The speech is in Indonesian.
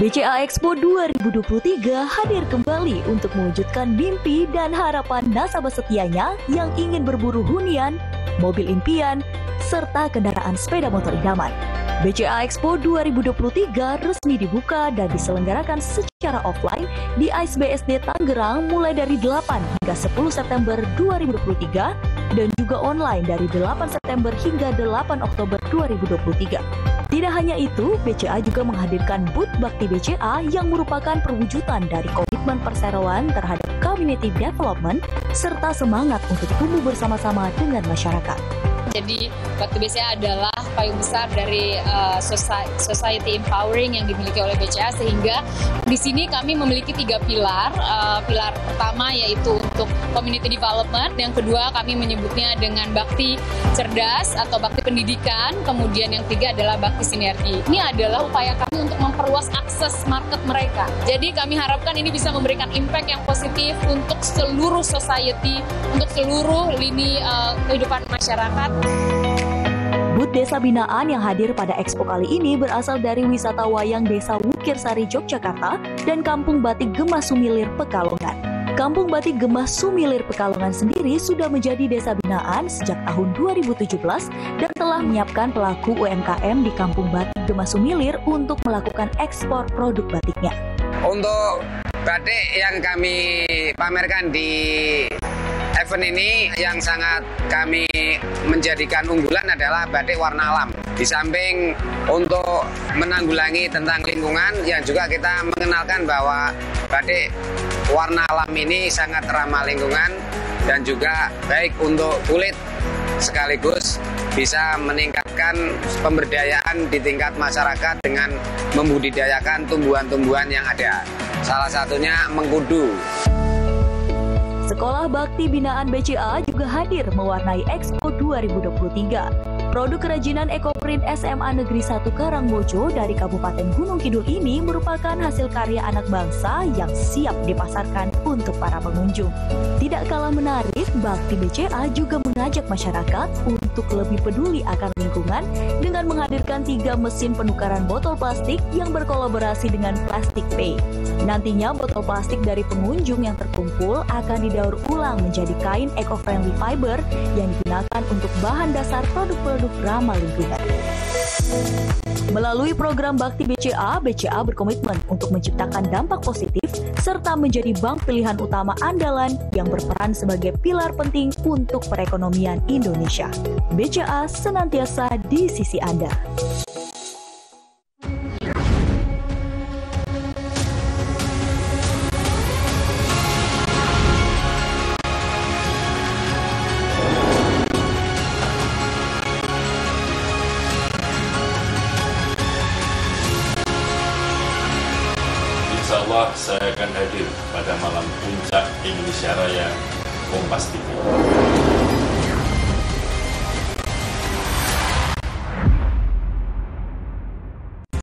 BCA Expo 2023 hadir kembali untuk mewujudkan mimpi dan harapan nasabah setianya yang ingin berburu hunian, mobil impian, serta kendaraan sepeda motor idaman. BCA Expo 2023 resmi dibuka dan diselenggarakan secara offline di AISBSD Tangerang mulai dari 8 hingga 10 September 2023 dan juga online dari 8 September hingga 8 Oktober 2023. Tidak hanya itu, BCA juga menghadirkan booth Bakti BCA yang merupakan perwujudan dari komitmen perseroan terhadap community development serta semangat untuk tumbuh bersama-sama dengan masyarakat. Jadi Bakti BCA adalah payung besar dari society empowering yang dimiliki oleh BCA, sehingga di sini kami memiliki 3 pilar. Pilar pertama yaitu untuk community development, yang kedua kami menyebutnya dengan bakti cerdas atau bakti pendidikan, kemudian yang ketiga adalah bakti sinergi. Ini adalah upaya kami untuk memperluas akses market mereka. Jadi kami harapkan ini bisa memberikan impact yang positif untuk seluruh society, untuk seluruh lini kehidupan masyarakat. Booth Desa Binaan yang hadir pada Expo kali ini berasal dari wisata wayang Desa Wukirsari, Yogyakarta dan Kampung Batik Gemah Sumilir, Pekalongan. Kampung Batik Gemah Sumilir Pekalongan sendiri sudah menjadi desa binaan sejak tahun 2017 dan telah menyiapkan pelaku UMKM di Kampung Batik Gemah Sumilir untuk melakukan ekspor produk batiknya. Untuk batik yang kami pamerkan di event ini, yang sangat kami menjadikan unggulan adalah batik warna alam. Di samping untuk menanggulangi tentang lingkungan, yang juga kita mengenalkan bahwa batik warna alam ini sangat ramah lingkungan dan juga baik untuk kulit, sekaligus bisa meningkatkan pemberdayaan di tingkat masyarakat dengan membudidayakan tumbuhan-tumbuhan yang ada. Salah satunya mengkudu. Sekolah Bakti Binaan BCA juga hadir mewarnai Expo 2023. Produk kerajinan ekoprint SMA Negeri 1 Karangbojo dari Kabupaten Gunung Kidul ini merupakan hasil karya anak bangsa yang siap dipasarkan untuk para pengunjung. Tidak kalah menarik, Bakti BCA juga mengajak masyarakat untuk lebih peduli akan lingkungan dengan menghadirkan 3 mesin penukaran botol plastik yang berkolaborasi dengan Plastic Pay. Nantinya botol plastik dari pengunjung yang terkumpul akan didaur ulang menjadi kain eco-friendly fiber yang digunakan untuk bahan dasar produk-produk ramah lingkungan. Melalui program Bakti BCA, BCA berkomitmen untuk menciptakan dampak positif serta menjadi bank pilihan utama andalan yang berperan sebagai pilar penting untuk perekonomian Indonesia. BCA senantiasa di sisi Anda. Insya Allah saya akan hadir pada malam puncak Indonesia Raya Kompas TV.